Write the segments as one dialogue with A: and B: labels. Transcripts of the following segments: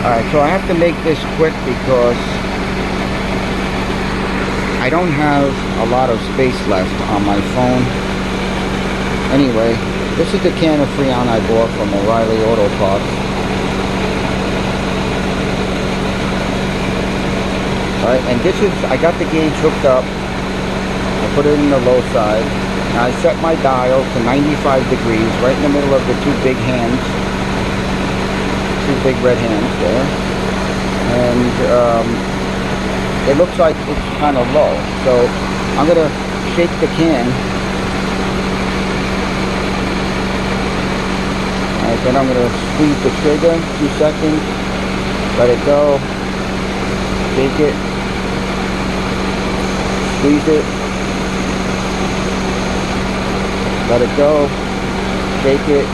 A: Alright, so I have to make this quick because I don't have a lot of space left on my phone. Anyway, this is the can of Freon I bought from O'Reilly Auto Parts. Alright, and this is, I got the gauge hooked up. I put it in the low side. And I set my dial to 95 degrees, right in the middle of the two big hands. Two big red hands there. And it looks like it's kind of low. So I'm going to shake the can. Alright, then I'm going to squeeze the trigger, 2 seconds. Let it go. Shake it. Squeeze it. Let it go. Shake it.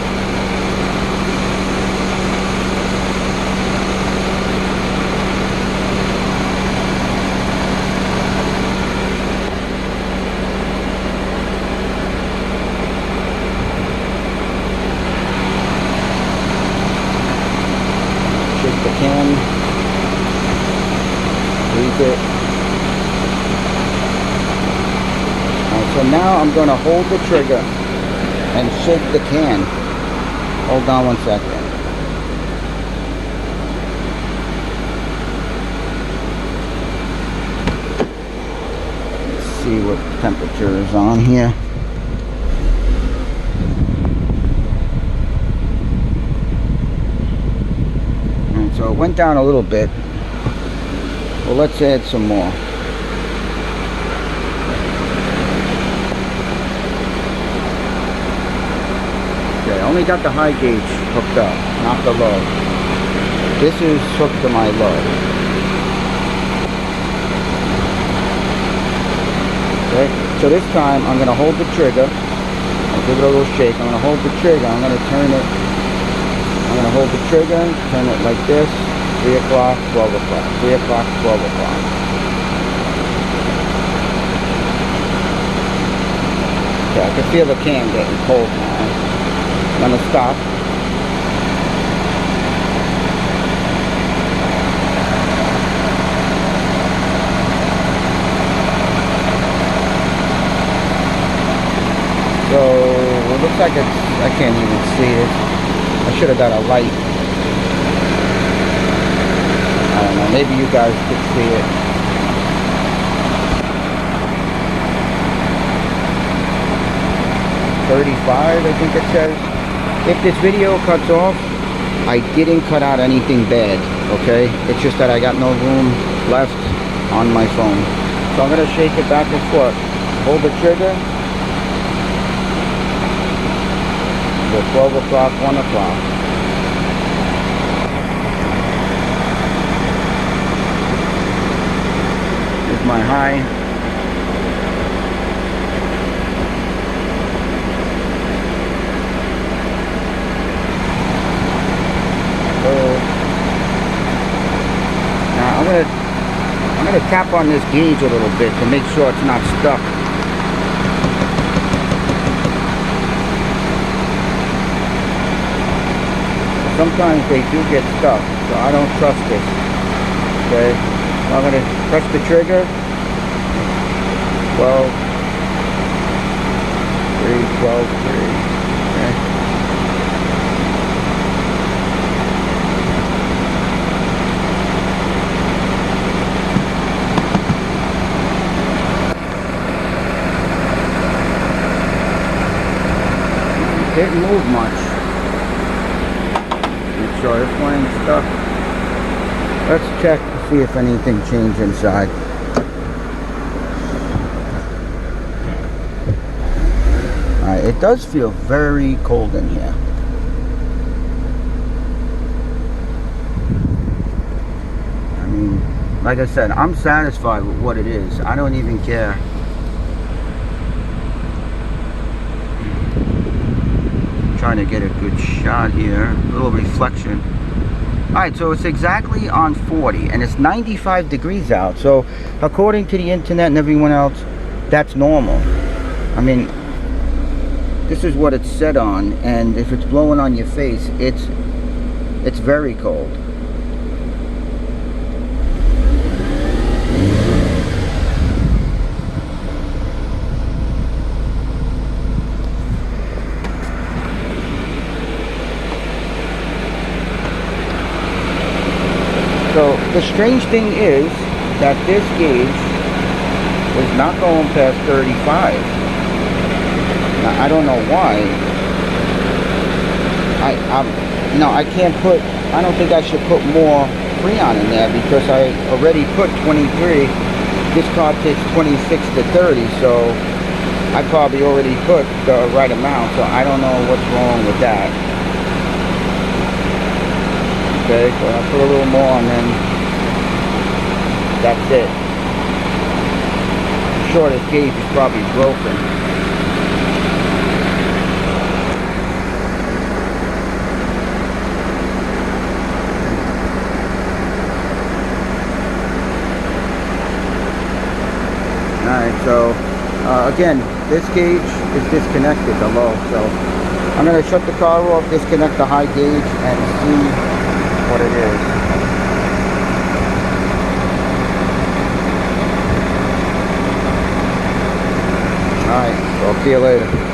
A: Shake the can. Squeeze it. So now I'm going to hold the trigger and shake the can. Hold on 1 second. Let's see what temperature is on here. And so it went down a little bit. Well, let's add some more. I only got the high gauge hooked up, not the low. This is hooked to my low. Okay, so this time I'm going to hold the trigger. I'll give it a little shake. I'm going to hold the trigger. I'm going to turn it. I'm going to hold the trigger, turn it like this. 3 o'clock, 12 o'clock. 3 o'clock, 12 o'clock. Okay, I can feel the can getting cold now. I'm going to stop. So it looks like it's, I can't even see it. I should have got a light. I don't know, maybe you guys could see it. $35, I think it says. If this video cuts off, I didn't cut out anything bad, okay? It's just that I got no room left on my phone. So I'm going to shake it back and forth. Hold the trigger. Go 12 o'clock, 1 o'clock. Here's my high. Now I'm gonna tap on this gauge a little bit to make sure it's not stuck. Sometimes they do get stuck, so I don't trust this. Okay, so I'm gonna press the trigger. 12, 3, 12, 3. Okay. Didn't move much. Make sure this one ain't stuck. Let's check to see if anything changed inside. Alright, it does feel very cold in here. I mean, like I said, I'm satisfied with what it is. I don't even care. Trying to get a good shot here, a little reflection. Alright, so it's exactly on 40 and it's 95 degrees out, so according to the internet and everyone else, that's normal. I mean, this is what it's set on, and if it's blowing on your face, it's very cold. So the strange thing is that this gauge is not going past 35. Now, I don't know why. I can't put, I don't think I should put more Freon in there because I already put 23. This car takes 26 to 30, so I probably already put the right amount, so I don't know what's wrong with that. Okay, so I'll put a little more and then that's it. I'm sure this gauge is probably broken. Alright, so again, this gauge is disconnected, the low, so I'm going to shut the car off, disconnect the high gauge, and see what it is. Alright, so I'll see you later.